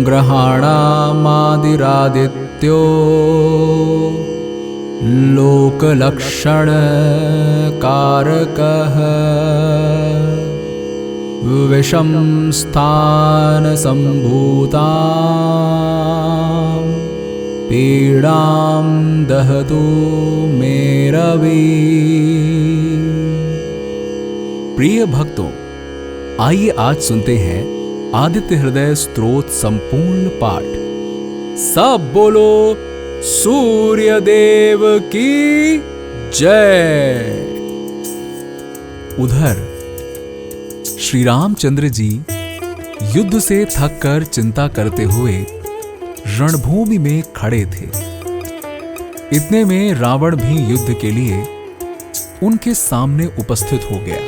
ग्रहाणामादिरादित्यो लोकलक्षणकारकः विषम स्थानसम्भूतां पीड़ां दहतु मे रवि। प्रिय भक्तों, आइए आज सुनते हैं आदित्य हृदय स्तोत्र संपूर्ण पाठ। सब बोलो सूर्य देव की जय। उधर श्री रामचंद्र जी युद्ध से थककर चिंता करते हुए रणभूमि में खड़े थे। इतने में रावण भी युद्ध के लिए उनके सामने उपस्थित हो गया।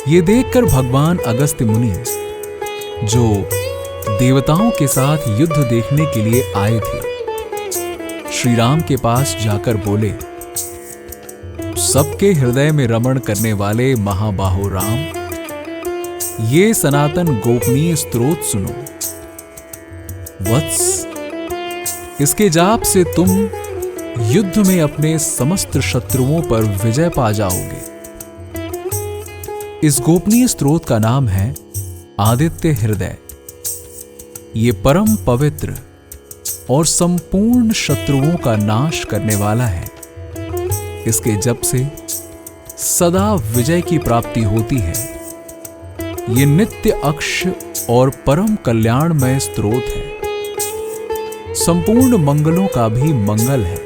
ये देखकर भगवान अगस्त्य मुनि, जो देवताओं के साथ युद्ध देखने के लिए आए थे, श्री राम के पास जाकर बोले, सबके हृदय में रमण करने वाले महाबाहो राम, ये सनातन गोपनीय स्तोत्र सुनो। वत्स, इसके जाप से तुम युद्ध में अपने समस्त शत्रुओं पर विजय पा जाओगे। इस गोपनीय स्तोत्र का नाम है आदित्य हृदय। ये परम पवित्र और संपूर्ण शत्रुओं का नाश करने वाला है। इसके जप से सदा विजय की प्राप्ति होती है। ये नित्य अक्ष और परम कल्याणमय स्तोत्र है। संपूर्ण मंगलों का भी मंगल है।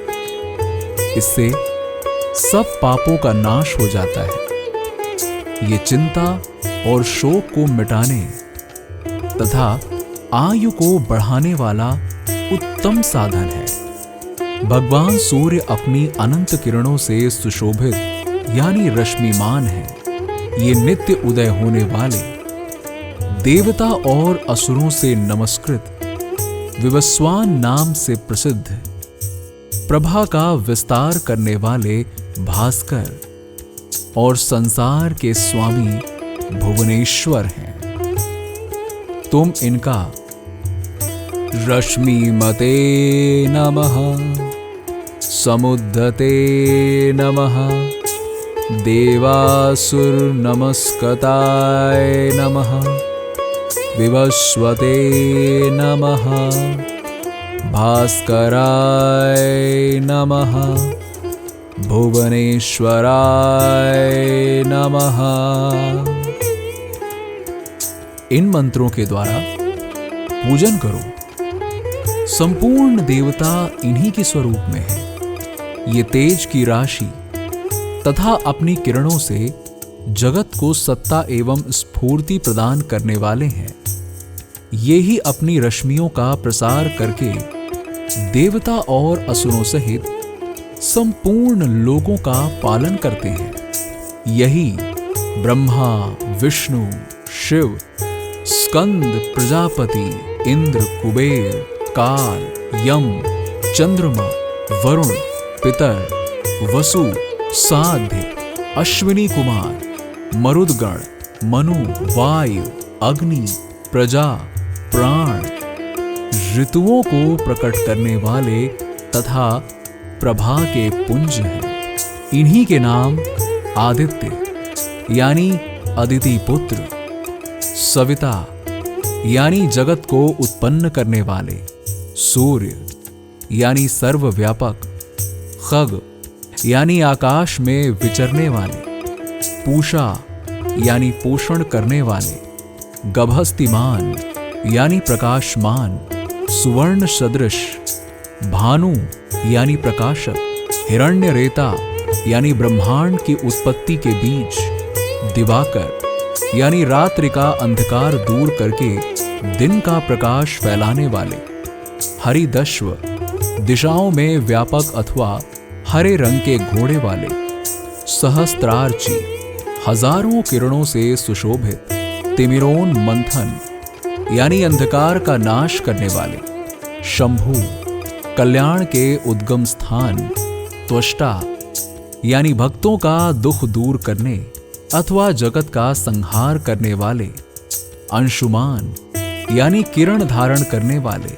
इससे सब पापों का नाश हो जाता है। ये चिंता और शोक को मिटाने तथा आयु को बढ़ाने वाला उत्तम साधन है। भगवान सूर्य अपनी अनंत किरणों से सुशोभित यानी रश्मिमान है। ये नित्य उदय होने वाले, देवता और असुरों से नमस्कृत, विवस्वान नाम से प्रसिद्ध, प्रभा का विस्तार करने वाले भास्कर और संसार के स्वामी भुवनेश्वर हैं। तुम इनका रश्मिमते नमः, समुद्धते नमः, देवासुर नमस्कताय नमः, विवस्वते नमः, भास्कराय नमः, भुवनेश्वराय नमः। इन मंत्रों के द्वारा पूजन करो। संपूर्ण देवता इन्हीं के स्वरूप में है। ये तेज की राशि तथा अपनी किरणों से जगत को सत्ता एवं स्फूर्ति प्रदान करने वाले हैं। ये ही अपनी रश्मियों का प्रसार करके देवता और असुरों सहित संपूर्ण लोगों का पालन करते हैं। यही ब्रह्मा, विष्णु, शिव, स्कंद, प्रजापति, इंद्र, कुबेर, काल, यम, चंद्रमा, वरुण, पितर, वसु, साध्य, अश्विनी कुमार, मरुदगण, मनु, वायु, अग्नि, प्रजा, प्राण, ऋतुओं को प्रकट करने वाले तथा प्रभा के पुंज हैं। इन्हीं के नाम आदित्य यानी अदिति पुत्र, सविता यानी जगत को उत्पन्न करने वाले, सूर्य यानी सर्वव्यापक, खग यानी आकाश में विचरने वाले, पूषा यानी पोषण करने वाले, गभस्तिमान यानी प्रकाशमान, सुवर्ण सदृश, भानु यानी प्रकाशक, हिरण्यरेता यानी ब्रह्मांड की उत्पत्ति के बीज, दिवाकर यानी रात्रि का अंधकार दूर करके दिन का प्रकाश फैलाने वाले, हरिदश्व दिशाओं में व्यापक अथवा हरे रंग के घोड़े वाले, सहस्त्रार्ची हजारों किरणों से सुशोभित, तिमिरोन मंथन यानी अंधकार का नाश करने वाले, शंभु कल्याण के उद्गम स्थान, त्वष्टा यानी भक्तों का दुख दूर करने अथवा जगत का संहार करने वाले, अंशुमान यानी किरण धारण करने वाले,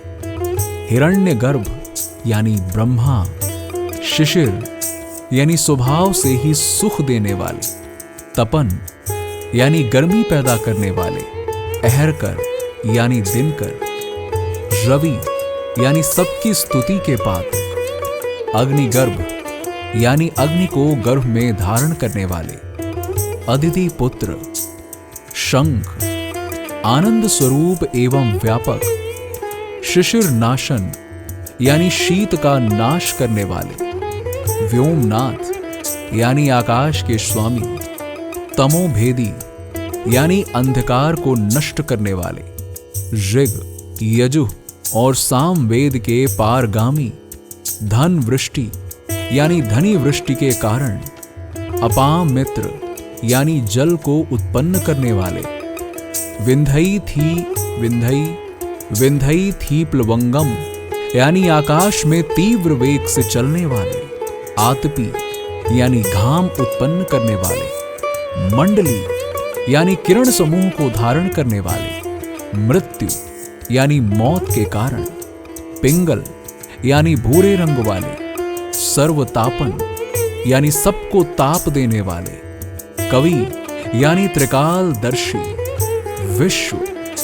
हिरण्यगर्भ यानी ब्रह्मा, शिशिर यानी स्वभाव से ही सुख देने वाले, तपन यानी गर्मी पैदा करने वाले, अहरकर यानी दिनकर, रवि यानी सबकी स्तुति के पात्र, अग्निगर्भ यानी अग्नि को गर्भ में धारण करने वाले, अदिति पुत्र, शंख आनंद स्वरूप एवं व्यापक, शिशिर नाशन यानी शीत का नाश करने वाले, व्योमनाथ यानी आकाश के स्वामी, तमोभेदी यानी अंधकार को नष्ट करने वाले, ऋग, यजुः और सामवेद के पारगामी, धन वृष्टि यानी धनी वृष्टि के कारण, अपाम मित्र यानी जल को उत्पन्न करने वाले, विंधई थी प्लवंगम यानी आकाश में तीव्र वेग से चलने वाले, आतपी यानी घाम उत्पन्न करने वाले, मंडली यानी किरण समूह को धारण करने वाले, मृत्यु यानी मौत के कारण, पिंगल यानी भूरे रंग वाले, सर्वतापन यानी सबको ताप देने वाले, कवि यानी त्रिकालदर्शी, विश्व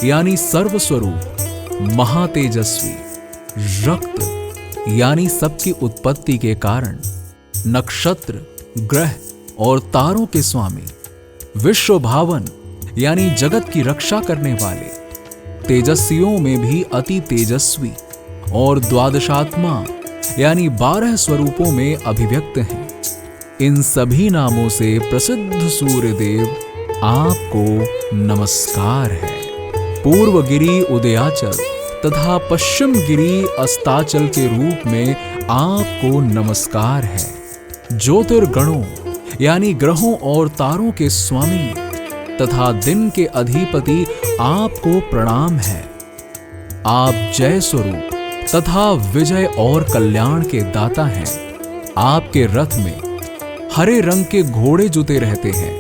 यानी सर्वस्वरूप, महातेजस्वी, रक्त यानी सबकी उत्पत्ति के कारण, नक्षत्र, ग्रह और तारों के स्वामी, विश्व भावन यानी जगत की रक्षा करने वाले, तेजस्वियों में भी अति तेजस्वी और द्वादशात्मा यानी 12 स्वरूपों में अभिव्यक्त हैं। इन सभी नामों से प्रसिद्ध सूर्य देव आपको नमस्कार है। पूर्व गिरी उदयाचल तथा पश्चिम गिरी अस्ताचल के रूप में आपको नमस्कार है। ज्योतिर्गणों यानी ग्रहों और तारों के स्वामी तथा दिन के अधिपति आपको प्रणाम है। आप जय स्वरूप तथा विजय और कल्याण के दाता हैं। आपके रथ में हरे रंग के घोड़े जुते रहते हैं।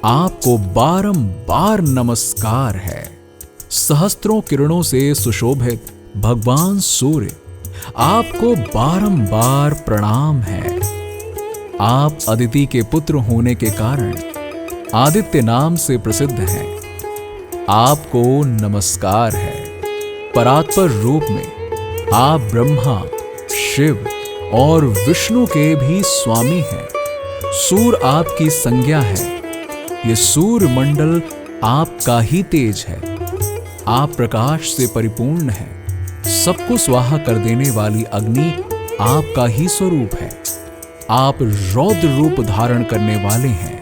आपको बारंबार नमस्कार है। सहस्त्रों किरणों से सुशोभित भगवान सूर्य आपको बारंबार प्रणाम है। आप अदिति के पुत्र होने के कारण आदित्य नाम से प्रसिद्ध हैं। आपको नमस्कार है। परात्पर रूप में आप ब्रह्मा, शिव और विष्णु के भी स्वामी हैं। सूर्य आपकी संज्ञा है। ये सूर्य मंडल आपका ही तेज है। आप प्रकाश से परिपूर्ण हैं। सबको स्वाहा कर देने वाली अग्नि आपका ही स्वरूप है। आप रौद्र रूप धारण करने वाले हैं।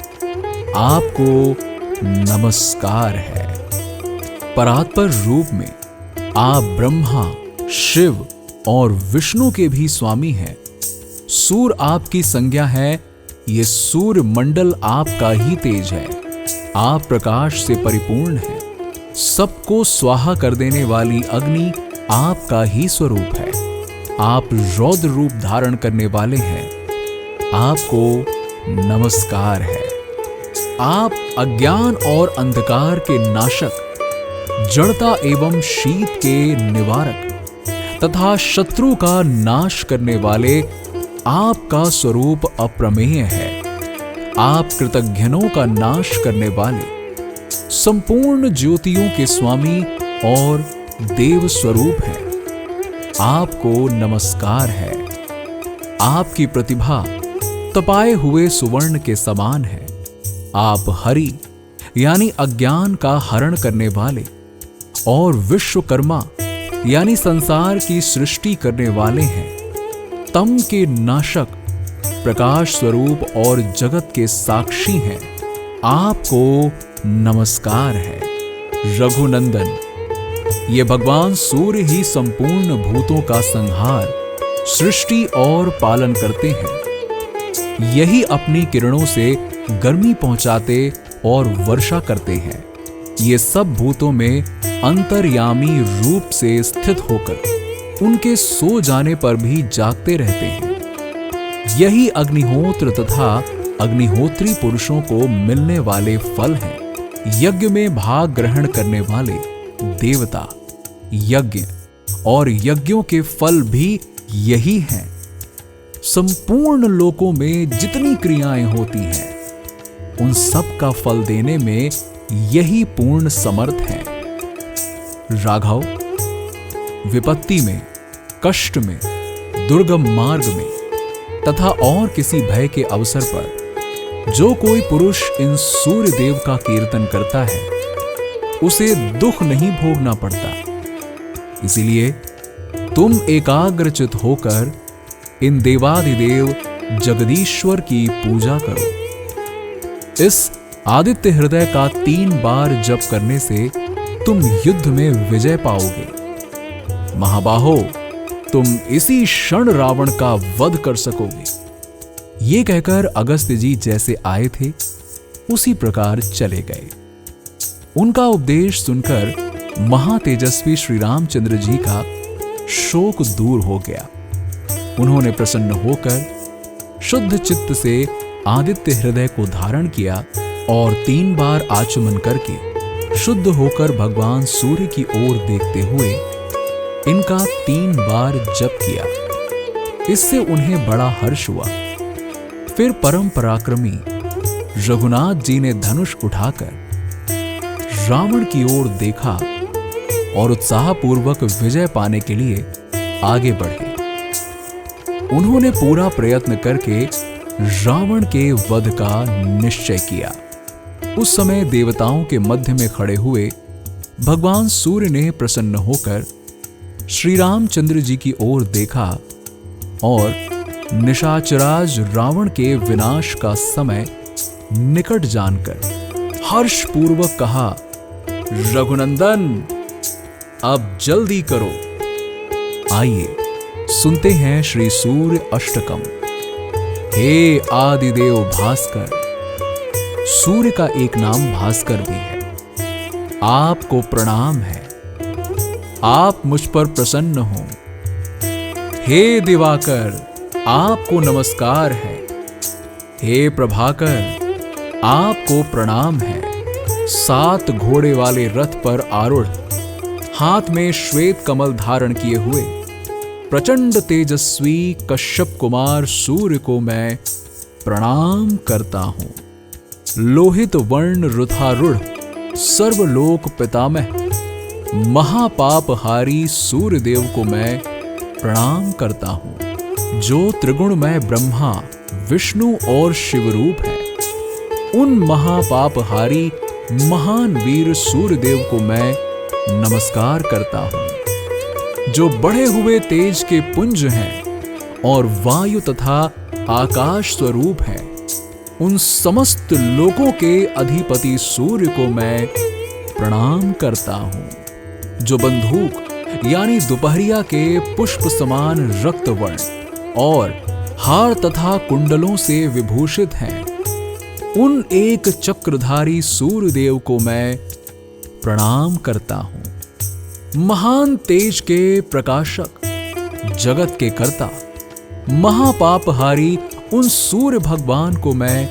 आपको नमस्कार है। परात्पर रूप में आप ब्रह्मा, शिव और विष्णु के भी स्वामी हैं। सूर्य आपकी संज्ञा है। ये सूर्य मंडल आपका ही तेज है। आप प्रकाश से परिपूर्ण हैं। सबको स्वाहा कर देने वाली अग्नि आपका ही स्वरूप है। आप रौद्र रूप धारण करने वाले हैं। आपको नमस्कार है। आप अज्ञान और अंधकार के नाशक, जड़ता एवं शीत के निवारक तथा शत्रु का नाश करने वाले आपका स्वरूप अप्रमेय है। आप कृतघ्नों का नाश करने वाले, संपूर्ण ज्योतियों के स्वामी और देव स्वरूप हैं। आपको नमस्कार है। आपकी प्रतिभा तपाए हुए सुवर्ण के समान है। आप हरि यानी अज्ञान का हरण करने वाले और विश्वकर्मा यानी संसार की सृष्टि करने वाले हैं। तम के नाशक, प्रकाश स्वरूप और जगत के साक्षी हैं। आपको नमस्कार है। रघुनंदन, ये भगवान सूर्य ही संपूर्ण भूतों का संहार, सृष्टि और पालन करते हैं। यही अपनी किरणों से गर्मी पहुंचाते और वर्षा करते हैं। ये सब भूतों में अंतर्यामी रूप से स्थित होकर उनके सो जाने पर भी जागते रहते हैं। यही अग्निहोत्र तथा अग्निहोत्री पुरुषों को मिलने वाले फल हैं। यज्ञ में भाग ग्रहण करने वाले देवता, यज्ञ और यज्ञों के फल भी यही हैं। संपूर्ण लोकों में जितनी क्रियाएं होती हैं, उन सब का फल देने में यही पूर्ण समर्थ है। राघव, विपत्ति में, कष्ट में, दुर्गम मार्ग में तथा और किसी भय के अवसर पर जो कोई पुरुष इन सूर्य देव का कीर्तन करता है, उसे दुख नहीं भोगना पड़ता। इसीलिए तुम एकाग्रचित होकर इन देवाधिदेव जगदीश्वर की पूजा करो। इस आदित्य हृदय का 3 बार जप करने से तुम युद्ध में विजय पाओगे। महाबाहो, तुम इसी क्षण रावण का वध कर सकोगे। ये कहकर अगस्त्य जी जैसे आए थे उसी प्रकार चले गए। उनका उपदेश सुनकर महातेजस्वी श्री रामचंद्र जी का शोक दूर हो गया। उन्होंने प्रसन्न होकर शुद्ध चित्त से आदित्य हृदय को धारण किया और 3 बार आचमन करके शुद्ध होकर भगवान सूर्य की ओर देखते हुए इनका 3 बार जप किया। इससे उन्हें बड़ा हर्ष हुआ। फिर परम पराक्रमी रघुनाथ जी ने धनुष उठाकर रावण की ओर देखा और उत्साहपूर्वक विजय पाने के लिए आगे बढ़े। उन्होंने पूरा प्रयत्न करके रावण के वध का निश्चय किया। उस समय देवताओं के मध्य में खड़े हुए भगवान सूर्य ने प्रसन्न होकर श्री रामचंद्र जी की ओर देखा और निशाचराज रावण के विनाश का समय निकट जानकर हर्षपूर्वक कहा, रघुनंदन, अब जल्दी करो। आइए सुनते हैं श्री सूर्य अष्टकम। हे आदिदेव भास्कर, सूर्य का एक नाम भास्कर भी है। आपको प्रणाम है, आप मुझ पर प्रसन्न हो। हे दिवाकर, आपको नमस्कार है। हे प्रभाकर, आपको प्रणाम है। 7 घोड़े वाले रथ पर आरूढ़, हाथ में श्वेत कमल धारण किए हुए प्रचंड तेजस्वी कश्यप कुमार सूर्य को मैं प्रणाम करता हूं। लोहित वर्ण रुथारूढ़ सर्वलोक पितामह महापापहारी सूर्य देव को मैं प्रणाम करता हूं, जो त्रिगुणमय ब्रह्मा, विष्णु और शिव रूप है। उन महापापहारी महान वीर सूर्य देव को मैं नमस्कार करता हूं, जो बढ़े हुए तेज के पुंज हैं और वायु तथा आकाश स्वरूप हैं। उन समस्त लोकों के अधिपति सूर्य को मैं प्रणाम करता हूं, जो बंदूक यानी दोपहरिया के पुष्प समान रक्त वर्ण और हार तथा कुंडलों से विभूषित हैं। उन एक चक्रधारी सूर्य देव को मैं प्रणाम करता हूं। महान तेज के प्रकाशक, जगत के कर्ता, महापापहारी उन सूर्य भगवान को मैं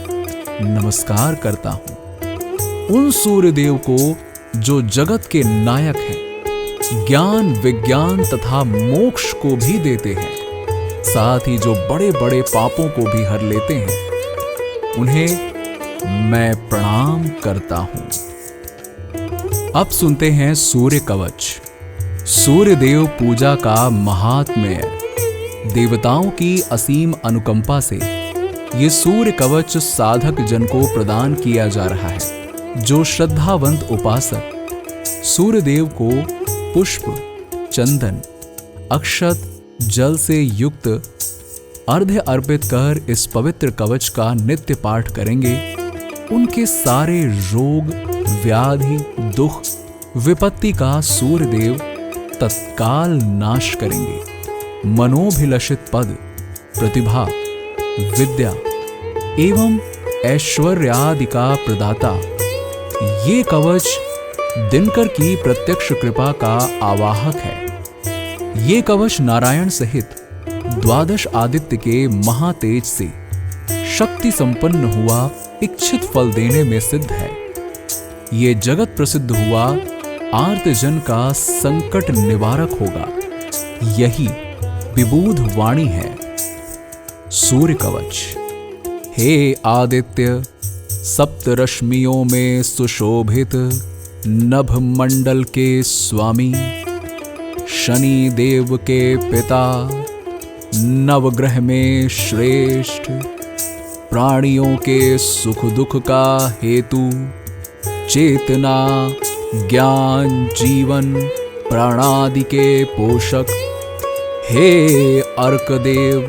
नमस्कार करता हूं। उन सूर्य देव को जो जगत के नायक हैं, ज्ञान, विज्ञान तथा मोक्ष को भी देते हैं, साथ ही जो बड़े बड़े पापों को भी हर लेते हैं, उन्हें मैं प्रणाम करता हूं। अब सुनते हैं सूर्य कवच। सूर्य देव पूजा का महात्म्य। देवताओं की असीम अनुकंपा से ये सूर्य कवच साधक जन को प्रदान किया जा रहा है। जो श्रद्धावंत उपासक सूर्य देव को पुष्प, चंदन, अक्षत, जल से युक्त अर्घ्य अर्पित कर इस पवित्र कवच का नित्य पाठ करेंगे, उनके सारे रोग, व्याधि, दुख, विपत्ति का सूर्य देव तत्काल नाश करेंगे। मनोभिलषित पद, प्रतिभा, विद्या एवं ऐश्वर्यादि का प्रदाता ये कवच दिनकर की प्रत्यक्ष कृपा का आवाहक है। ये कवच नारायण सहित 12 आदित्य के महातेज से शक्ति संपन्न हुआ इच्छित फल देने में सिद्ध है। ये जगत प्रसिद्ध हुआ आर्तजन का संकट निवारक होगा। यही विबुध वाणी है। सूर्य कवच। हे आदित्य, सप्त रश्मियों में सुशोभित नभ मंडल के स्वामी, शनि देव के पिता, नवग्रह में श्रेष्ठ, प्राणियों के सुख दुख का हेतु, चेतना, ज्ञान, जीवन, प्राणादि के पोषक, हे अर्कदेव,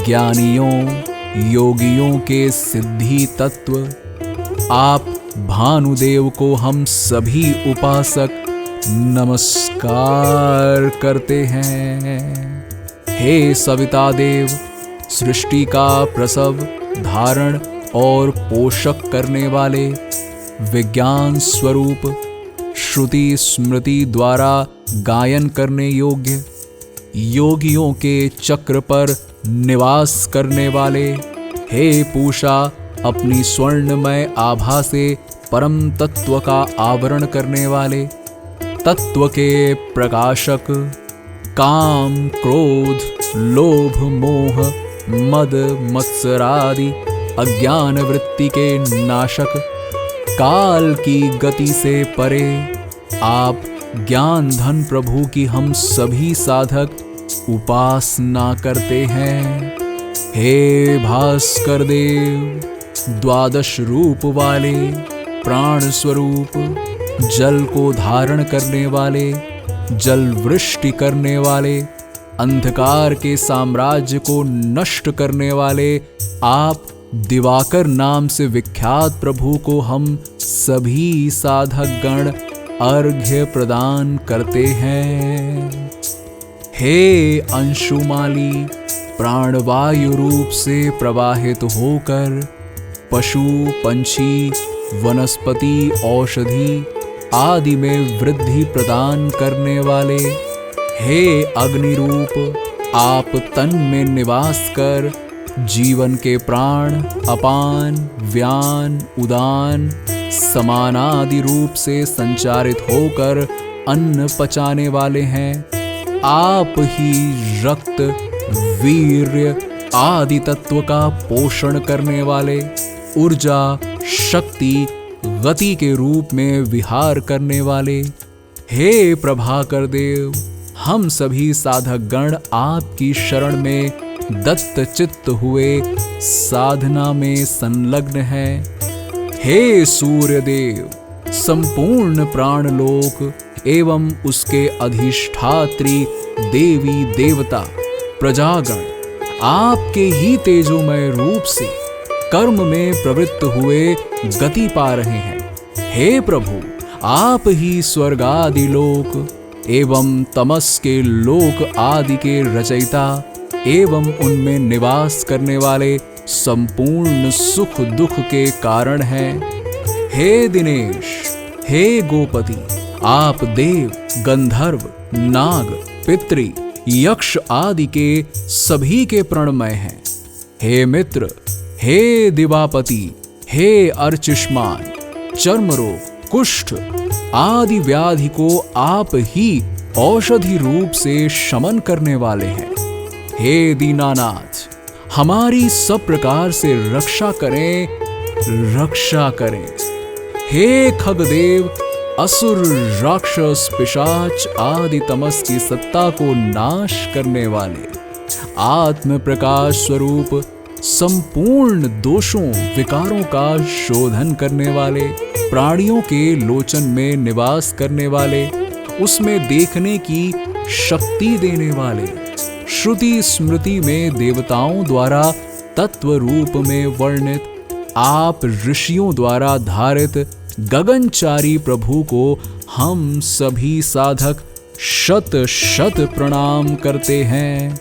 ज्ञानियों योगियों के सिद्धि तत्व, आप भानुदेव को हम सभी उपासक नमस्कार करते हैं। हे सविता देव, सृष्टि का प्रसव, धारण और पोषक करने वाले, विज्ञान स्वरूप, श्रुति स्मृति द्वारा गायन करने योग्य, योगियों के चक्र पर निवास करने वाले, हे पूषा, अपनी स्वर्णमय आभा से परम तत्व का आवरण करने वाले, तत्व के प्रकाशक, काम, क्रोध, लोभ, मोह, मद, मत्सरादि अज्ञान वृत्ति के नाशक, काल की गति से परे, आप ज्ञान धन प्रभु की हम सभी साधक उपासना करते हैं। हे भास्कर देव, द्वादश रूप वाले, प्राण स्वरूप, जल को धारण करने वाले, जल वृष्टि करने वाले, अंधकार के साम्राज्य को नष्ट करने वाले, आप दिवाकर नाम से विख्यात प्रभु को हम सभी साधक गण अर्घ्य प्रदान करते हैं। हे अंशुमाली, प्राणवायु रूप से प्रवाहित होकर पशु, पंछी, वनस्पति, औषधि आदि में वृद्धि प्रदान करने वाले, हे अग्नि रूप, आप तन में निवास कर जीवन के प्राण, अपान, व्यान, उदान, समानादि रूप से संचारित होकर अन्न पचाने वाले हैं। आप ही रक्त, वीर्य आदि तत्व का पोषण करने वाले, ऊर्जा, शक्ति, गति के रूप में विहार करने वाले, हे प्रभाकर देव, हम सभी साधक गण आपकी शरण में दत्त चित्त हुए साधना में संलग्न हैं। हे सूर्य देव, संपूर्ण प्राणलोक एवं उसके अधिष्ठात्री देवी देवता प्रजागण आपके ही तेजोमय रूप से कर्म में प्रवृत्त हुए गति पा रहे हैं। हे प्रभु, आप ही स्वर्ग आदि लोक एवं तमस के लोक आदि के रचयिता एवं उनमें निवास करने वाले संपूर्ण सुख दुख के कारण हैं। हे दिनेश, हे गोपति, आप देव, गंधर्व, नाग, पितृ, यक्ष आदि के सभी के प्रणमय हैं। हे मित्र, हे दिवापति, हे अर्चिष्मान, चर्म रोग, कुष्ठ आदि व्याधि को आप ही औषधि रूप से शमन करने वाले हैं। हे दीनानाथ, हमारी सब प्रकार से रक्षा करें, रक्षा करें। हे खगदेव, असुर, राक्षस, पिशाच आदि तमस की सत्ता को नाश करने वाले, आत्म प्रकाश स्वरूप संपूर्ण दोषों विकारों का शोधन करने वाले, प्राणियों के लोचन में निवास करने वाले, उसमें देखने की शक्ति देने वाले, श्रुति स्मृति में देवताओं द्वारा तत्व रूप में वर्णित, आप ऋषियों द्वारा धारित गगनचारी प्रभु को हम सभी साधक शत शत प्रणाम करते हैं।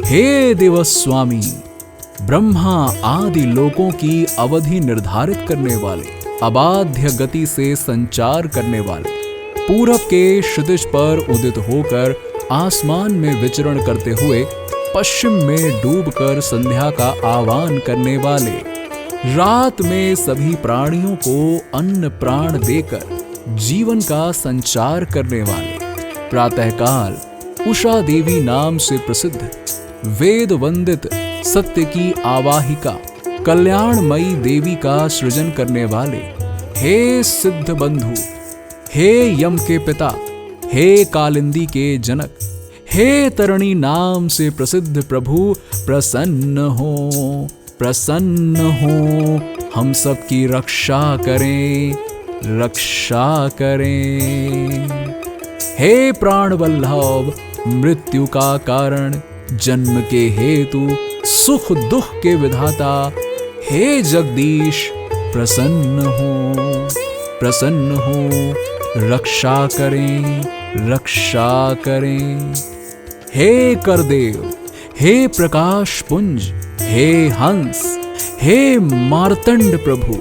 हे दिवस्वामी, ब्रह्मा आदि लोकों की अवधि निर्धारित करने वाले, अबाध्य गति से संचार करने वाले, पूरब के क्षितिज पर उदित होकर आसमान में विचरण करते हुए पश्चिम में डूबकर संध्या का आह्वान करने वाले, रात में सभी प्राणियों को अन्न प्राण देकर जीवन का संचार करने वाले, प्रातःकाल उषा देवी नाम से प्रसिद्ध, वेद वंदित सत्य की आवाहिका, कल्याणमयी देवी का सृजन करने वाले, हे सिद्ध बंधु, हे यम के पिता, हे कालिंदी के जनक, हे तरणी नाम से प्रसिद्ध प्रभु, प्रसन्न हो, प्रसन्न हो, हम सब की रक्षा करें, रक्षा करें। हे प्राण वल्लभ, मृत्यु का कारण, जन्म के हेतु, सुख दुख के विधाता, हे जगदीश प्रसन्न हो, प्रसन्न हो, रक्षा करें, रक्षा करें। हे करदेव, हे प्रकाश पुंज, हे हंस, हे मार्तंड प्रभु,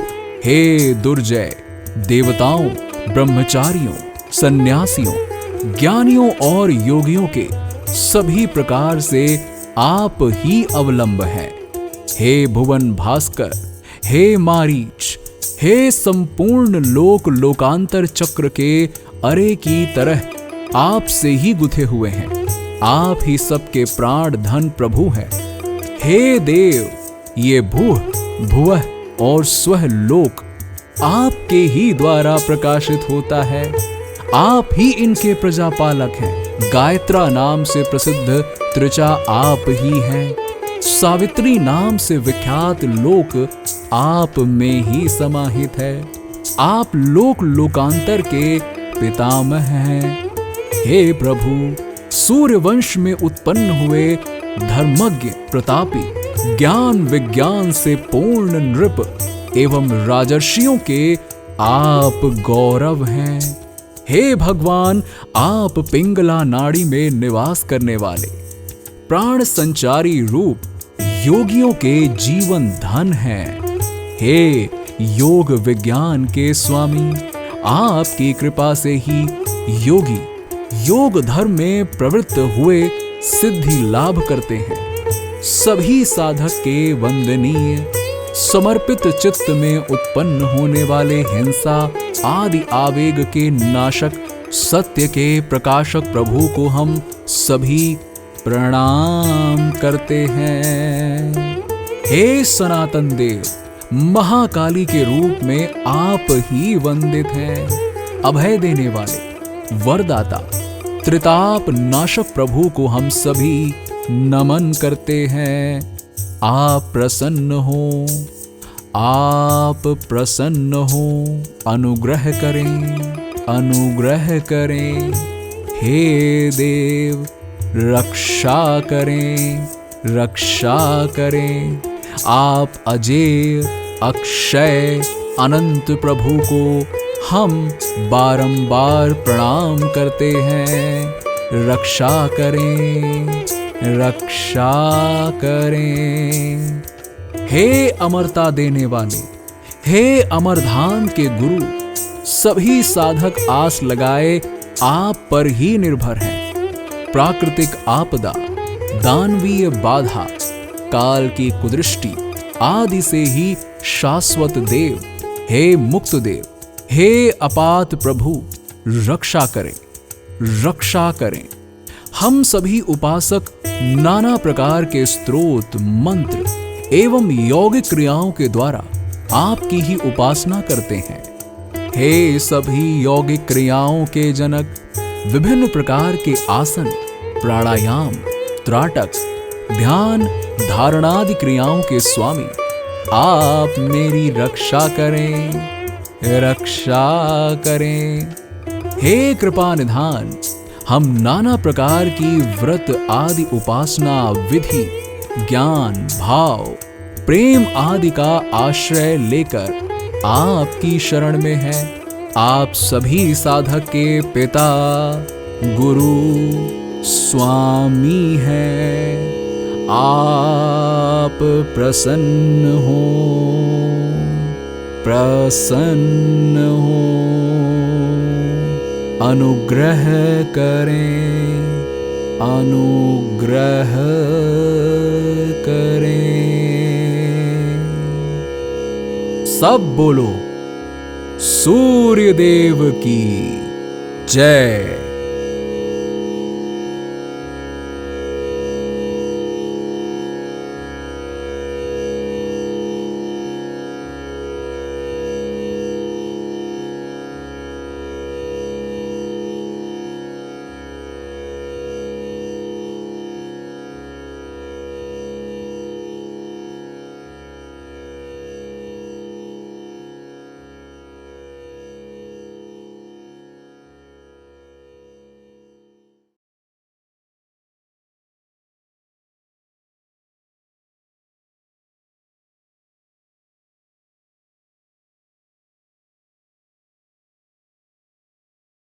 हे दुर्जय, देवताओं, ब्रह्मचारियों, सन्यासियों, ज्ञानियों और योगियों के सभी प्रकार से आप ही अवलंब हैं। हे भुवन भास्कर, हे मारीच, हे संपूर्ण लोक लोकांतर चक्र के अरे की तरह आप से ही गुथे हुए हैं। आप ही सबके प्राण धन प्रभु हैं। हे देव, ये भूह, भुवः और स्वह लोक आपके ही द्वारा प्रकाशित होता है। आप ही इनके प्रजापालक हैं। गायत्रा नाम से प्रसिद्ध त्रिचा आप ही हैं। सावित्री नाम से विख्यात लोक आप में ही समाहित है। आप लोक लोकांतर के पितामह हैं। हे प्रभु, सूर्य वंश में उत्पन्न हुए धर्मज्ञ प्रतापी, ज्ञान विज्ञान से पूर्ण नृप एवं राजर्षियों के आप गौरव हैं। हे भगवान, आप पिंगला नाड़ी में निवास करने वाले, प्राण संचारी रूप योगियों के जीवन धन हैं। हे योग विज्ञान के स्वामी, आपकी कृपा से ही योगी योग धर्म में प्रवृत्त हुए सिद्धि लाभ करते हैं। सभी साधक के वंदनीय, समर्पित चित्त में उत्पन्न होने वाले हिंसा आदि आवेग के नाशक, सत्य के प्रकाशक प्रभु को हम सभी प्रणाम करते हैं। हे सनातन देव, महाकाली के रूप में आप ही वंदित हैं। अभय देने वाले, वरदाता, त्रिताप नाशक प्रभु को हम सभी नमन करते हैं। आप प्रसन्न हो, आप प्रसन्न हो, अनुग्रह करें, अनुग्रह करें। हे देव, रक्षा करें, रक्षा करें। आप अजेय, अक्षय, अनंत प्रभु को हम बारंबार प्रणाम करते हैं। रक्षा करें, रक्षा करें। हे अमरता देने वाले, हे अमरधाम के गुरु, सभी साधक आस लगाए आप पर ही निर्भर हैं। प्राकृतिक आपदा, दानवीय बाधा, काल की कुदृष्टि आदि से ही शाश्वत देव, हे मुक्त देव, हे अपात प्रभु, रक्षा करें, रक्षा करें। हम सभी उपासक नाना प्रकार के स्तोत्र, मंत्र एवं यौगिक क्रियाओं के द्वारा आपकी ही उपासना करते हैं। हे सभी यौगिक क्रियाओं के जनक, विभिन्न प्रकार के आसन, प्राणायाम, त्राटक, ध्यान, धारणादि क्रियाओं के स्वामी, आप मेरी रक्षा करें, रक्षा करें। हे कृपा निधान, हम नाना प्रकार की व्रत आदि उपासना विधि, ज्ञान, भाव, प्रेम आदि का आश्रय लेकर आपकी शरण में हैं। आप सभी साधक के पिता, गुरु, स्वामी हैं। आप प्रसन्न हो, प्रसन्न हो, अनुग्रह करें, अनुग्रह करें। सब बोलो सूर्य देव की जय।